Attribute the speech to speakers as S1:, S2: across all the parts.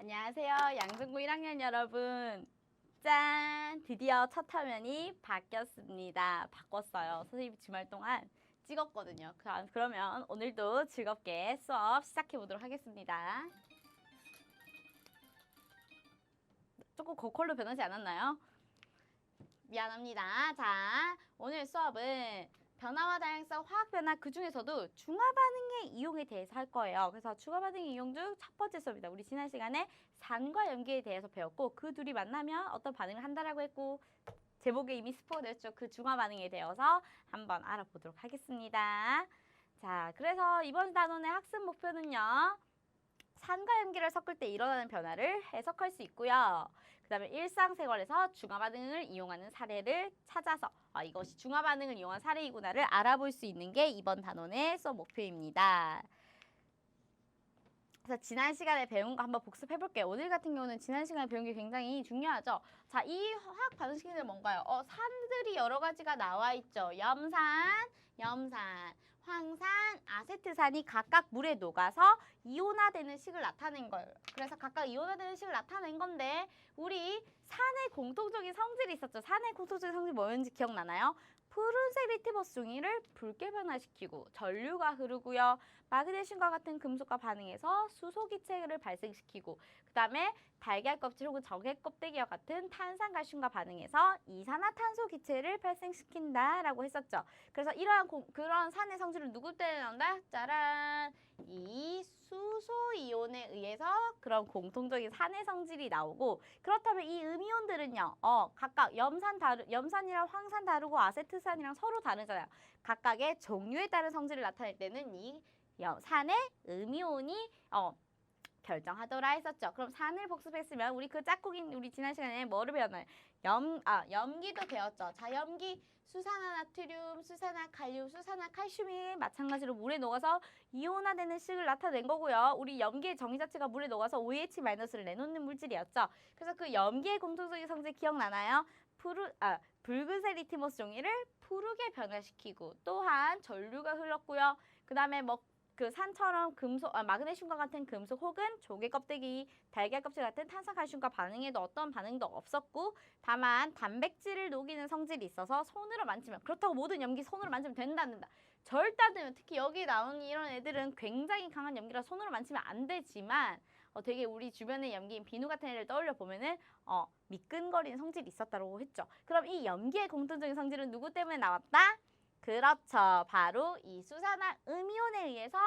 S1: 안녕하세요. 양중고 1학년 여러분. 짠! 드디어 첫 화면이 바뀌었습니다. 바꿨어요. 선생님이 주말 동안 찍었거든요. 그러면 오늘도 즐겁게 수업 시작해 보도록 하겠습니다. 조금 고퀄로 변하지 않았나요? 미안합니다. 자, 오늘 수업은 변화와 다양성, 화학 변화 그 중에서도 중화 반응의 이용에 대해서 할 거예요. 그래서 중화 반응의 이용 중 첫 번째 수업입니다. 우리 지난 시간에 산과 염기에 대해서 배웠고 그 둘이 만나면 어떤 반응을 한다라고 했고 제목에 이미 스포가 됐죠. 그 중화 반응에 대해서 한번 알아보도록 하겠습니다. 자, 그래서 이번 단원의 학습 목표는요. 산과 염기를 섞을 때 일어나는 변화를 해석할 수 있고요. 그 다음에 일상생활에서 중화 반응을 이용하는 사례를 찾아서 이것이 중화 반응을 이용한 사례이구나를 알아볼 수 있는 게 이번 단원의 수업 목표입니다. 그래서 지난 시간에 배운 거 한번 복습해 볼게요. 오늘 같은 경우는 지난 시간에 배운 게 굉장히 중요하죠. 자, 이 화학 반응식들은 뭔가요? 산들이 여러 가지가 나와 있죠. 염산, 황산, 아세트산이 각각 물에 녹아서 이온화되는 식을 나타낸 거예요. 그래서 각각 이온화되는 식을 나타낸 건데 우리 산의 공통적인 성질이 있었죠. 산의 공통적인 성질이 뭐였는지 기억나나요? 푸른색 리트머스 종이를 붉게 변화시키고 전류가 흐르고요. 마그네슘과 같은 금속과 반응해서 수소기체를 발생시키고 그 다음에 달걀 껍질 혹은 적의 껍데기와 같은 탄산칼슘과 반응해서 이산화탄소 기체를 발생시킨다라고 했었죠. 그래서 이러한 그런 산의 성질을 누구 때문에 나온다? 짜란! 이 수소이온에 의해서 그런 공통적인 산의 성질이 나오고 그렇다면 이 음이온들은요. 각각 염산이랑 황산 다르고 아세트산이랑 서로 다르잖아요. 각각의 종류에 따른 성질을 나타낼 때는 이 산의 음이온이 결정하더라 했었죠. 그럼 산을 복습했으면 우리 그 짝꿍인 우리 지난 시간에 뭐를 배웠나요? 염기도 배웠죠. 자, 염기 수산화나트륨, 수산화칼륨, 수산화칼슘이 마찬가지로 물에 녹아서 이온화되는 식을 나타낸 거고요. 우리 염기의 정의 자체가 물에 녹아서 OH-를 내놓는 물질이었죠. 그래서 그 염기의 공통적인 성질 기억나나요? 붉은색 리트머스 종이를 푸르게 변화시키고 또한 전류가 흘렀고요. 그 다음에 그 산처럼 마그네슘과 같은 금속 혹은 조개 껍데기, 달걀 껍질 같은 탄산칼슘과 반응에도 어떤 반응도 없었고 다만 단백질을 녹이는 성질이 있어서 손으로 만지면 그렇다고 모든 염기 손으로 만지면 된다 안 된다. 절대 안 되면 특히 여기 나오는 이런 애들은 굉장히 강한 염기라 손으로 만지면 안 되지만 되게 우리 주변의 염기인 비누 같은 애를 떠올려 보면은 미끈거리는 성질이 있었다고 했죠. 그럼 이 염기의 공통적인 성질은 누구 때문에 나왔다? 그렇죠. 바로 이 수산화 음이온에 의해서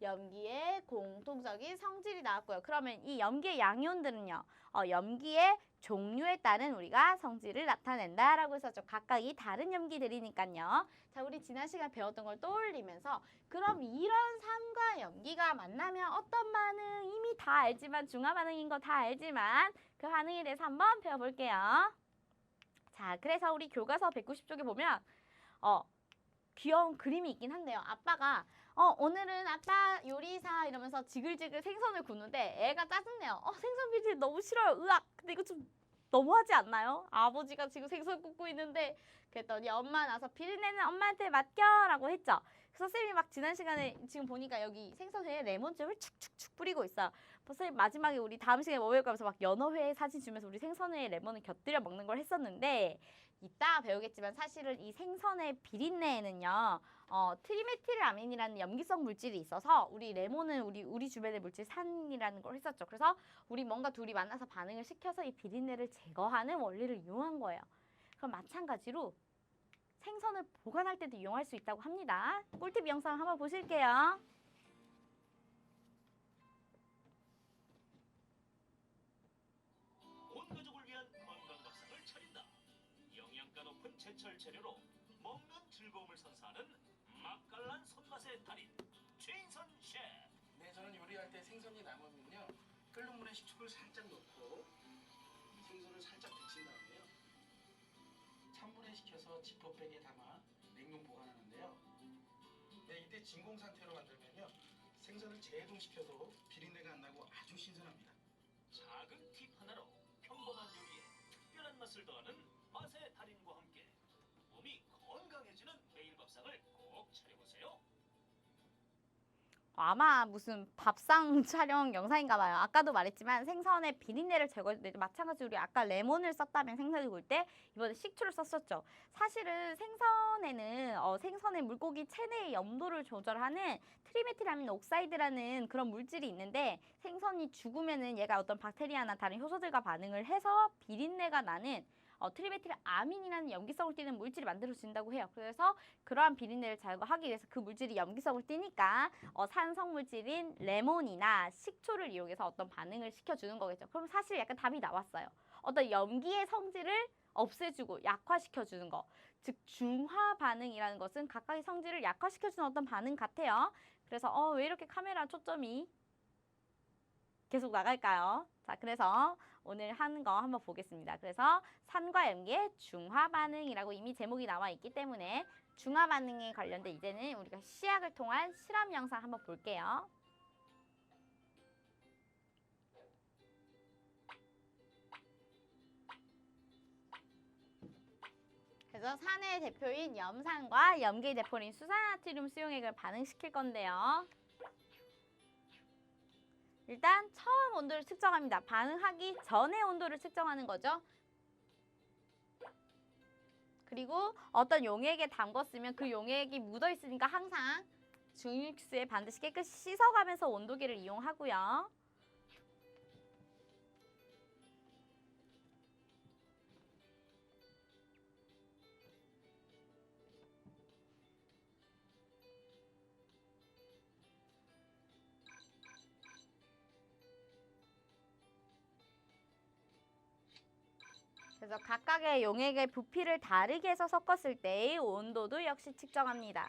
S1: 염기의 공통적인 성질이 나왔고요. 그러면 이 염기의 양이온들은요. 염기의 종류에 따른 우리가 성질을 나타낸다라고 했었죠. 각각이 다른 염기들이니까요. 자, 우리 지난 시간 배웠던 걸 떠올리면서 그럼 이런 산과 염기가 만나면 어떤 반응? 이미 다 알지만 중화 반응인 거 다 알지만 그 반응에 대해서 한번 배워볼게요. 자, 그래서 우리 교과서 190쪽에 보면 귀여운 그림이 있긴 한데요. 아빠가 오늘은 아빠 요리사 이러면서 지글지글 생선을 굽는데 애가 짜증내요. 생선 비질 너무 싫어요. 으악. 근데 이거 좀 너무하지 않나요? 아버지가 지금 생선 굽고 있는데 그랬더니 엄마 나서 비린내는 엄마한테 맡겨라고 했죠. 선생님이 막 지난 시간에 지금 보니까 여기 생선회에 레몬즙을 축축축 뿌리고 있어요. 선생님 마지막에 우리 다음 시간에 뭐 배울까 하면서 막 연어회 사진 주면서 우리 생선회에 레몬을 곁들여 먹는 걸 했었는데 이따 배우겠지만 사실은 이 생선의 비린내에는요. 트리메틸아민이라는 염기성 물질이 있어서 우리 레몬은 우리 주변의 물질 산이라는 걸 했었죠. 그래서 우리 뭔가 둘이 만나서 반응을 시켜서 이 비린내를 제거하는 원리를 이용한 거예요. 그럼 마찬가지로 생선을 보관할 때도 이용할 수 있다고 합니다. 꿀팁 영상 한번 보실게요.
S2: 온 가족을 위한 건강 밥상을 차린다. 영양가 높은 제철 재료로 먹는 즐거움을 선사하는 맛깔난 손맛의 달인 최인선 셰프.
S3: 네, 저는 요리할 때 생선이 남으면요 끓는 물에 식초를 살짝 넣고 생선을 살짝 데친 다음에요 찬물에 식혀서 지퍼백에 담아 냉동 보관하는데요. 네, 이때 진공 상태로 만들면요 생선을 재해동시켜도 비린내가 안 나고 아주 신선합니다.
S2: 작은 팁 하나로 평범한 요리에 특별한 맛을 더하는 맛의 달인과 함께 몸이 건강해지는 매일 밥상을 꼭 차려보세요.
S1: 아마 무슨 밥상 촬영 영상인가 봐요. 아까도 말했지만 생선의 비린내를 제거할 때 마찬가지로 우리 아까 레몬을 썼다면 생선을 구울 때 이번에 식초를 썼었죠. 사실은 생선에는 생선의 물고기 체내의 염도를 조절하는 트리메틸아민 옥사이드라는 그런 물질이 있는데 생선이 죽으면은 얘가 어떤 박테리아나 다른 효소들과 반응을 해서 비린내가 나는 트리메틸아민이라는 염기성을 띠는 물질이 만들어진다고 해요. 그래서 그러한 비린내를 제거하기 위해서 그 물질이 염기성을 띠니까 산성 물질인 레몬이나 식초를 이용해서 어떤 반응을 시켜주는 거겠죠. 그럼 사실 약간 답이 나왔어요. 어떤 염기의 성질을 없애주고 약화시켜주는 거. 즉 중화 반응이라는 것은 각각의 성질을 약화시켜주는 어떤 반응 같아요. 그래서 왜 이렇게 카메라 초점이 계속 나갈까요? 자, 그래서 오늘 하는 거 한번 보겠습니다. 그래서 산과 염기의 중화 반응이라고 이미 제목이 나와 있기 때문에 중화 반응에 관련된 이제는 우리가 시약을 통한 실험 영상 한번 볼게요. 그래서 산의 대표인 염산과 염기의 대표인 수산나트륨 수용액을 반응시킬 건데요. 일단 처음 온도를 측정합니다. 반응하기 전에 온도를 측정하는 거죠. 그리고 어떤 용액에 담궜으면 그 용액이 묻어 있으니까 항상 증류수에 반드시 깨끗이 씻어가면서 온도계를 이용하고요. 그래서 각각의 용액의 부피를 다르게 해서 섞었을 때의 온도도 역시 측정합니다.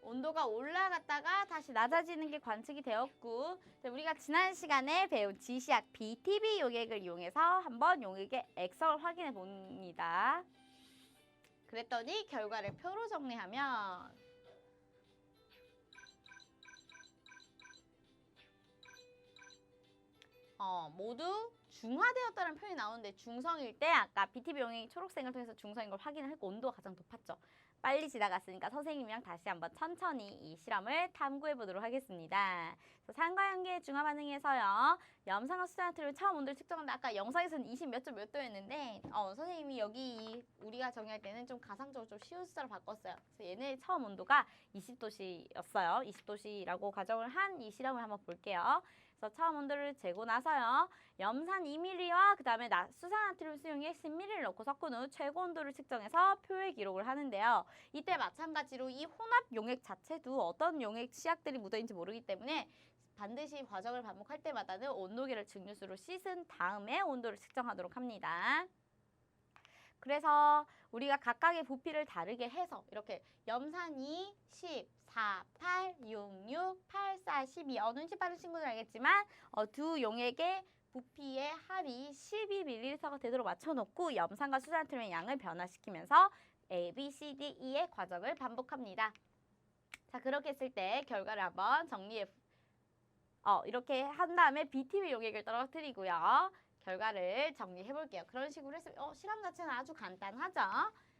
S1: 온도가 올라갔다가 다시 낮아지는 게 관측이 되었고 우리가 지난 시간에 배운 지시약 BTB 용액을 이용해서 한번 용액의 액성을 확인해 봅니다. 그랬더니 결과를 표로 정리하면 모두 중화되었다는 표현이 나오는데 중성일 때 아까 BTB 용액이 초록색을 통해서 중성인 걸 확인을 했고 온도가 가장 높았죠. 빨리 지나갔으니까 선생님이랑 다시 한번 천천히 이 실험을 탐구해 보도록 하겠습니다. 산과 염기의 중화 반응에서요. 염산과 수산나트륨 처음 온도를 측정하는데 아까 영상에서는 20 몇 점 몇 도였는데 선생님이 여기 우리가 정의할 때는 좀 가상적으로 좀 쉬운 숫자로 바꿨어요. 그래서 얘네 처음 온도가 20도씨였어요. 20도씨라고 가정을 한 이 실험을 한번 볼게요. 그래서 처음 온도를 재고 나서요. 염산 2ml와 그 다음에 수산나트륨 수용액 10ml를 넣고 섞은 후 최고 온도를 측정해서 표에 기록을 하는데요. 이때 마찬가지로 이 혼합 용액 자체도 어떤 용액 치약들이 묻어있는지 모르기 때문에 반드시 과정을 반복할 때마다는 온도계를 증류수로 씻은 다음에 온도를 측정하도록 합니다. 그래서 우리가 각각의 부피를 다르게 해서 이렇게 염산이 10, 4, 8, 6, 6, 8, 4, 12 눈치 빠른 친구들 알겠지만 두 용액의 부피의 합이 12ml가 되도록 맞춰놓고 염산과 수산나트륨의 양을 변화시키면서 A, B, C, D, E의 과정을 반복합니다. 자, 그렇게 했을 때 결과를 한번 정리해 이렇게 한 다음에 BTB 용액을 떨어뜨리고요. 결과를 정리해 볼게요. 그런 식으로 했으면 실험 자체는 아주 간단하죠.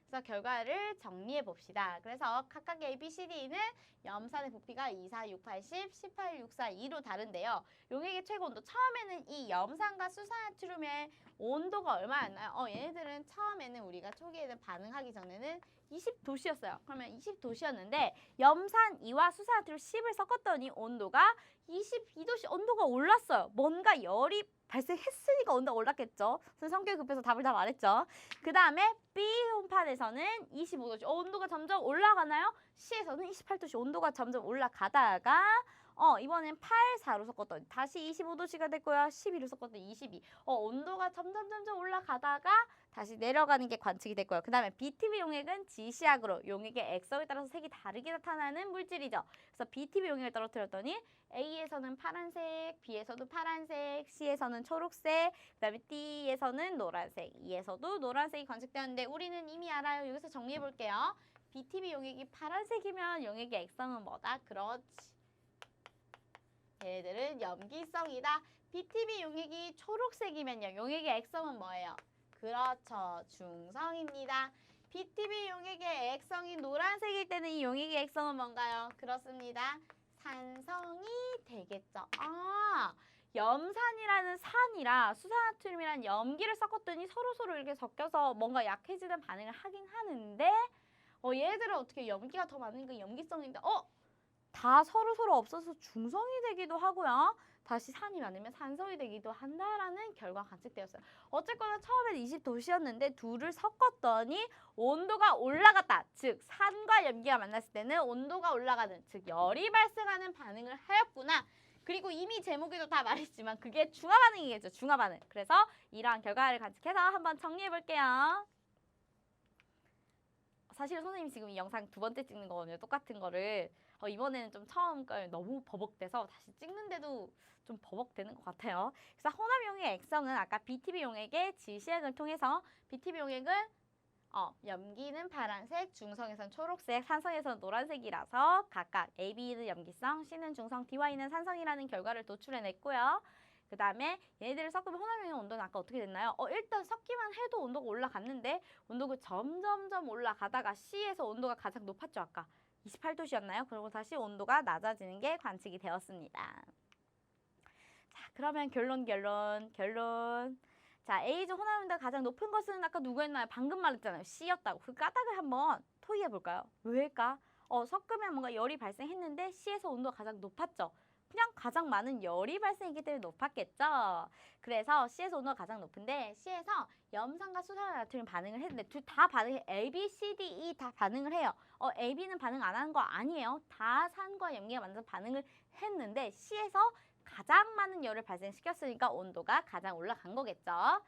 S1: 그래서 결과를 정리해 봅시다. 그래서 각각의 A, B, C, D는 염산의 부피가 2, 4, 6, 8, 10, 18, 6, 4, 2로 다른데요. 용액의 최고 온도 처음에는 이 염산과 수산나트륨의 온도가 얼마였나요? 얘네들은 처음에는 우리가 초기에는 반응하기 전에는 20도씨였어요. 그러면 20도씨였는데 염산 2와 수산나트륨 10을 섞었더니 온도가 22도씨 온도가 올랐어요. 뭔가 열이 발생했으니까 온도가 올랐겠죠. 성격이 급해서 답을 다 말했죠. 그 다음에 B 혼판에서는 25도씨 온도가 점점 올라가나요? C에서는 28도씨 온도가 점점 올라가다가 이번엔 8, 4로 섞었더니 다시 25도씨가 됐고요. 12로 섞었더니 22. 온도가 점점 올라가다가 다시 내려가는 게 관측이 됐고요. 그 다음에 BTB 용액은 지시약으로 용액의 액성에 따라서 색이 다르게 나타나는 물질이죠. 그래서 BTB 용액을 떨어뜨렸더니 A에서는 파란색, B에서도 파란색, C에서는 초록색, 그 다음에 D에서는 노란색, E에서도 노란색이 관측되었는데 우리는 이미 알아요. 여기서 정리해 볼게요. BTB 용액이 파란색이면 용액의 액성은 뭐다? 그렇지. 얘들은 염기성이다. BTB 용액이 초록색이면요. 용액의 액성은 뭐예요? 그렇죠. 중성입니다. BTB 용액의 액성이 노란색일 때는 이 용액의 액성은 뭔가요? 그렇습니다. 산성이 되겠죠. 아, 염산이라는 산이라 수산나트륨이란 염기를 섞었더니 서로서로 이렇게 섞여서 뭔가 약해지는 반응을 하긴 하는데 얘들은 어떻게 염기가 더 많으니까 염기성인데 다 서로서로 없어서 중성이 되기도 하고요. 다시 산이 많으면 산성이 되기도 한다라는 결과가 관측되었어요. 어쨌거나 처음엔 20도씨였는데 둘을 섞었더니 온도가 올라갔다. 즉 산과 염기가 만났을 때는 온도가 올라가는, 즉 열이 발생하는 반응을 하였구나. 그리고 이미 제목에도 다 말했지만 그게 중화 반응이겠죠. 중화 반응. 그래서 이러한 결과를 관측해서 한번 정리해 볼게요. 사실 선생님 지금 이 영상 두 번째 찍는 거거든요. 똑같은 거를. 이번에는 좀 처음 걸 너무 버벅대서 다시 찍는데도 좀 버벅대는 것 같아요. 그래서 혼합용액의 액성은 아까 BTB 용액의 지시액을 통해서 BTB 용액은 염기는 파란색, 중성에선 초록색, 산성에선 노란색이라서 각각 AB는 염기성, C는 중성, DY는 산성이라는 결과를 도출해냈고요. 그 다음에 얘네들을 섞으면 혼합용액 온도는 아까 어떻게 됐나요? 일단 섞기만 해도 온도가 올라갔는데 온도가 점점점 올라가다가 C에서 온도가 가장 높았죠, 아까. 28도씨였나요? 그리고 다시 온도가 낮아지는 게 관측이 되었습니다. 자, 그러면 결론. 자, A조 혼합용도가 가장 높은 것은 아까 누구였나요? 방금 말했잖아요. C였다고. 그 까닭을 한번 토의해 볼까요? 왜일까? 섞으면 뭔가 열이 발생했는데 C에서 온도가 가장 높았죠. 그냥 가장 많은 열이 발생했기 때문에 높았겠죠. 그래서 C에서 온도가 가장 높은데 C에서 염산과 수산나트륨 반응을 했는데 둘 다 반응해. A, B, C, D, E 다 반응을 해요. A, B는 반응 안 하는 거 아니에요. 다 산과 염기가 만나서 반응을 했는데 C에서 가장 많은 열을 발생시켰으니까 온도가 가장 올라간 거겠죠.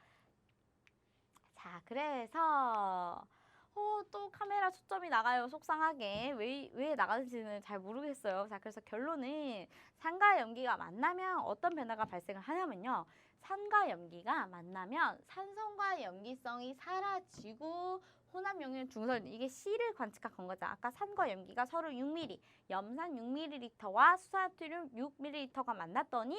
S1: 자, 그래서 또 카메라 초점이 나가요. 속상하게. 왜 나가는지는 잘 모르겠어요. 자, 그래서 결론은 산과 염기가 만나면 어떤 변화가 발생을 하냐면요. 산과 염기가 만나면 산성과 염기성이 사라지고 혼합용액 중성, 이게 C를 관측한 거죠. 아까 산과 염기가 서로 6ml, 염산 6ml와 수산나트륨 6ml가 만났더니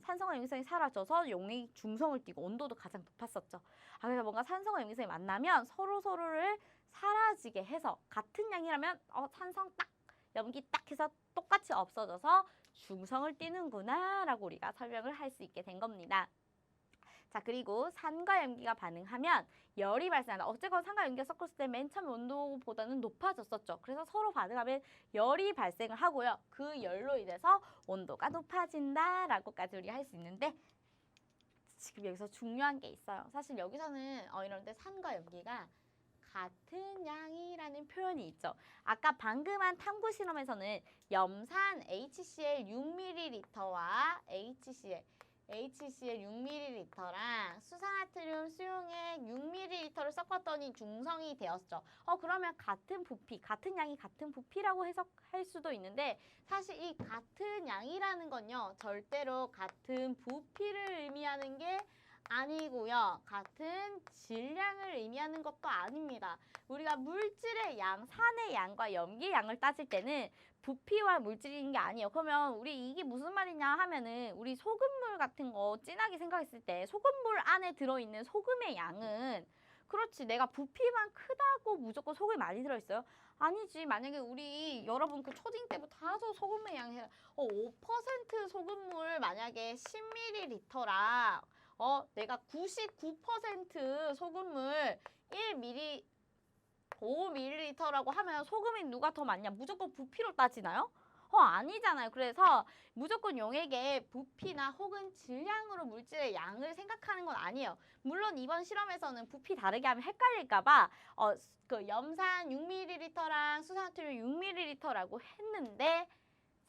S1: 산성과 염기성이 사라져서 용액이 중성을 띠고 온도도 가장 높았었죠. 그래서 뭔가 산성과 염기성이 만나면 서로를 사라지게 해서 같은 양이라면 산성 딱, 염기 딱 해서 똑같이 없어져서 중성을 띠는구나 라고 우리가 설명을 할 수 있게 된 겁니다. 자, 그리고 산과 염기가 반응하면 열이 발생한다. 어쨌건 산과 염기가 섞었을 때 맨 처음 온도보다는 높아졌었죠. 그래서 서로 반응하면 열이 발생을 하고요. 그 열로 인해서 온도가 높아진다라고까지 우리가 할 수 있는데 지금 여기서 중요한 게 있어요. 사실 여기서는 이런데 산과 염기가 같은 양이라는 표현이 있죠. 아까 방금 한 탐구 실험에서는 염산 HCl 6ml와 HCl 6ml랑 수산나트륨 수용액 6ml를 섞었더니 중성이 되었죠. 그러면 같은 부피, 같은 양이 같은 부피라고 해석할 수도 있는데 사실 이 같은 양이라는 건요. 절대로 같은 부피를 의미하는 게 아니고요. 같은 질량을 의미하는 것도 아닙니다. 우리가 물질의 양, 산의 양과 염기의 양을 따질 때는 부피와 물질인 게 아니에요. 그러면 우리 이게 무슨 말이냐 하면은 우리 소금물 같은 거 진하게 생각했을 때 소금물 안에 들어있는 소금의 양은 그렇지 내가 부피만 크다고 무조건 소금이 많이 들어있어요? 아니지. 만약에 우리 여러분 그 초딩 때부터 다소 소금의 양이 5% 소금물 만약에 10ml랑 내가 99% 소금물 5ml라고 하면 소금이 누가 더 많냐? 무조건 부피로 따지나요? 아니잖아요. 그래서 무조건 용액의 부피나 혹은 질량으로 물질의 양을 생각하는 건 아니에요. 물론 이번 실험에서는 부피 다르게 하면 헷갈릴까봐 그 염산 6ml랑 수산나트륨 6ml라고 했는데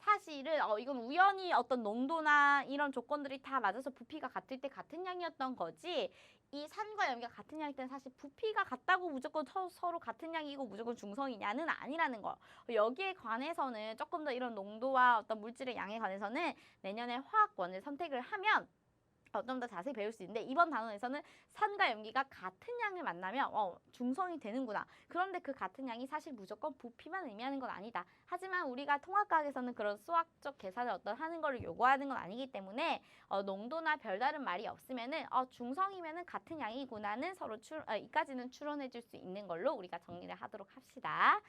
S1: 사실은 이건 우연히 어떤 농도나 이런 조건들이 다 맞아서 부피가 같을 때 같은 양이었던 거지 이 산과 염기가 같은 양일 때는 사실 부피가 같다고 무조건 서로 같은 양이고 무조건 중성이냐는 아니라는 거. 여기에 관해서는 조금 더 이런 농도와 어떤 물질의 양에 관해서는 내년에 화학원을 선택을 하면 좀 더 자세히 배울 수 있는데 이번 단원에서는 산과 염기가 같은 양을 만나면 중성이 되는구나. 그런데 그 같은 양이 사실 무조건 부피만 의미하는 건 아니다. 하지만 우리가 통합과학에서는 그런 수학적 계산을 하는 거를 요구하는 건 아니기 때문에 농도나 별다른 말이 없으면은 중성이면은 같은 양이구나는 서로 이까지는 추론해 줄 수 있는 걸로 우리가 정리를 하도록 합시다.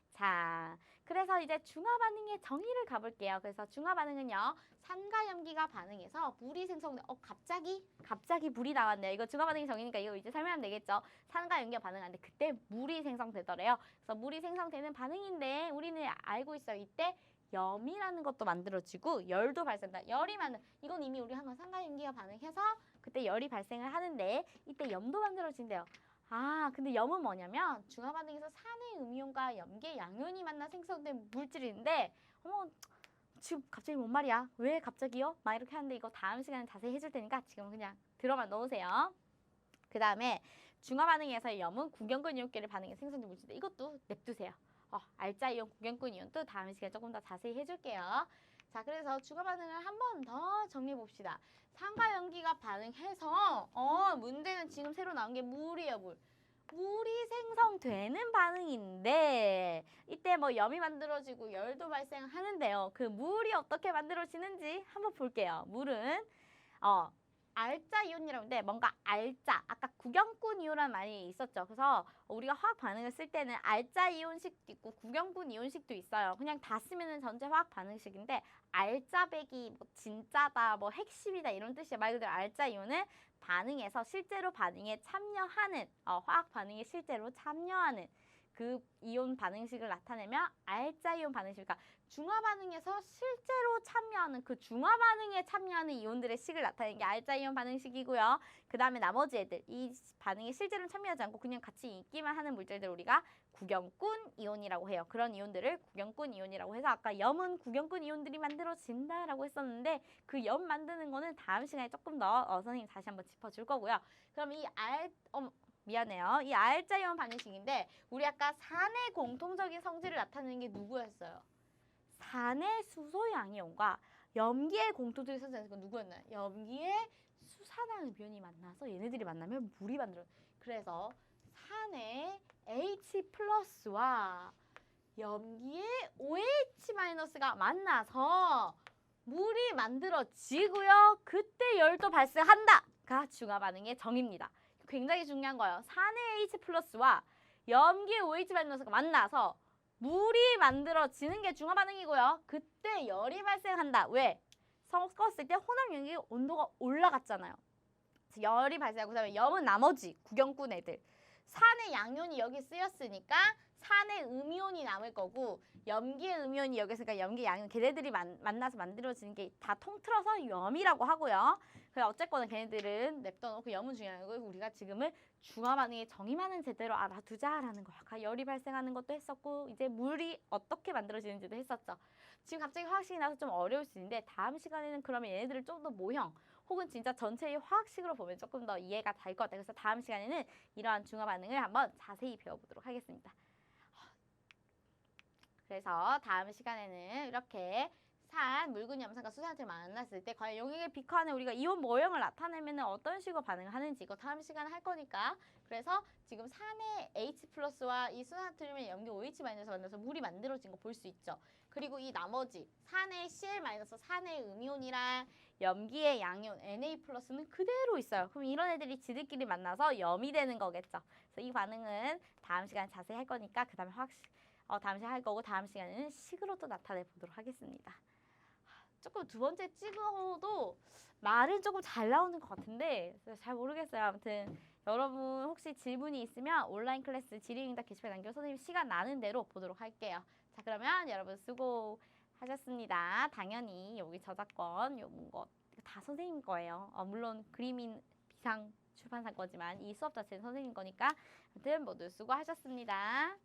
S1: 자, 그래서 이제 중화 반응의 정의를 가볼게요. 그래서 중화 반응은요, 산과 염기가 반응해서 물이 생성돼. 갑자기 물이 나왔네요. 이거 중화 반응의 정의니까 이거 이제 설명하면 되겠죠. 산과 염기가 반응하는데 그때 물이 생성되더래요. 그래서 물이 생성되는 반응인데 우리는 알고 있어요. 이때 염이라는 것도 만들어지고 열도 발생한다. 이건 이미 우리 한 건 산과 염기가 반응해서 그때 열이 발생을 하는데 이때 염도 만들어진대요. 근데 염은 뭐냐면 중화 반응에서 산의 음이온과 염기의 양이온이 만나 생성된 물질인데 지금 갑자기 뭔 말이야? 왜 갑자기요? 막 이렇게 하는데 이거 다음 시간에 자세히 해줄 테니까 지금 그냥 들어만 넣으세요. 그 다음에 중화 반응에서 염은 구경근 이온끼리 반응해 생성된 물질인데 이것도 냅두세요. 알짜 이온, 구경근 이온도 다음 시간에 조금 더 자세히 해줄게요. 자, 그래서 중화 반응을 한 번 더 정리해 봅시다. 산과 염기가 반응해서 문제는 지금 새로 나온 게 물이에요, 물. 물이 생성되는 반응인데 이때 뭐 염이 만들어지고 열도 발생하는데요. 그 물이 어떻게 만들어지는지 한번 볼게요. 물은 알짜 이온이라고 하는데 뭔가 아까 구경꾼 이온이라는 말이 있었죠. 그래서 우리가 화학 반응을 쓸 때는 알짜 이온식도 있고 구경꾼 이온식도 있어요. 그냥 다 쓰면은 전체 화학 반응식인데 알짜배기 뭐 진짜다 뭐 핵심이다 이런 뜻이에요. 말 그대로 알짜 이온은 반응에서 실제로 반응에 참여하는 화학 반응에 실제로 참여하는 그 이온 반응식을 나타내면 알짜 이온 반응식. 그러니까 중화 반응에서 실제로 참여하는 그 중화 반응에 참여하는 이온들의 식을 나타내는 게 알짜 이온 반응식이고요. 그 다음에 나머지 애들 이 반응에 실제로 참여하지 않고 그냥 같이 있기만 하는 물질들 우리가 구경꾼 이온이라고 해요. 그런 이온들을 구경꾼 이온이라고 해서 아까 염은 구경꾼 이온들이 만들어진다라고 했었는데 그 염 만드는 거는 다음 시간에 조금 더 선생님 다시 한번 짚어줄 거고요. 그럼 미안해요. 이 알짜 이온 반응식인데 우리 아까 산의 공통적인 성질을 나타내는 게 누구였어요? 산의 수소 양이온과 염기의 공통적인 성질은 누구였나요? 염기의 수산화음이온이 만나서 얘네들이 만나면 물이 만들어요. 그래서 산의 H 플러스와 염기의 OH 마이너스가 만나서 물이 만들어지고요. 그때 열도 발생한다가 중화 반응의 정의입니다. 굉장히 중요한 거예요. 산의 H 플러스와 염기의 OH 마이너스가 만나서 물이 만들어지는 게 중화 반응이고요. 그때 열이 발생한다. 왜? 섞었을 때 혼합 용기 온도가 올라갔잖아요. 그래서 열이 발생하고 그다음에 염은 나머지 구경꾼 애들. 산의 양이온이 여기 쓰였으니까 산의 음이온이 남을 거고 염기의 음이온이 여기 있으니까 염기의 양이온 걔네들이 만나서 만들어지는 게 다 통틀어서 염이라고 하고요. 그래서 어쨌거나 걔네들은 냅둬놓고 염은 중요한 거고 우리가 지금은 중화 반응의 정의만은 제대로 알아두자라는 거야. 아까 열이 발생하는 것도 했었고 이제 물이 어떻게 만들어지는지도 했었죠. 지금 갑자기 화학식이 나서 좀 어려울 수 있는데 다음 시간에는 그러면 얘네들을 좀 더 모형 혹은 진짜 전체의 화학식으로 보면 조금 더 이해가 될 것 같아요. 그래서 다음 시간에는 이러한 중화 반응을 한번 자세히 배워보도록 하겠습니다. 그래서 다음 시간에는 이렇게 산, 묽은 염산과 수산화를 만났을 때 과연 용액의 비커안에 우리가 이온 모형을 나타내면 어떤 식으로 반응을 하는지 이거 다음 시간에 할 거니까 그래서 지금 산의 H 플러스와 이 수산화트륨의 염기 OH 마이너스 만나서 물이 만들어진 거 볼 수 있죠. 그리고 이 나머지 산의 Cl 마이너스 산의 음이온이랑 염기의 양이온 Na 플러스는 그대로 있어요. 그럼 이런 애들이 지들끼리 만나서 염이 되는 거겠죠. 그래서 이 반응은 다음 시간에 자세히 할 거니까 그 다음에 다음 시간에 할 거고 다음 시간에는 식으로 또 나타내 보도록 하겠습니다. 조금 두 번째 찍어도 말은 조금 잘 나오는 것 같은데 잘 모르겠어요. 아무튼 여러분 혹시 질문이 있으면 온라인 클래스 질의응답 게시판에 남겨 선생님 시간 나는 대로 보도록 할게요. 자 그러면 여러분 수고하셨습니다. 당연히 여기 저작권 요거 다 선생님 거예요. 물론 그림인 비상 출판사 거지만 이 수업 자체는 선생님 거니까 아무튼 모두 수고하셨습니다.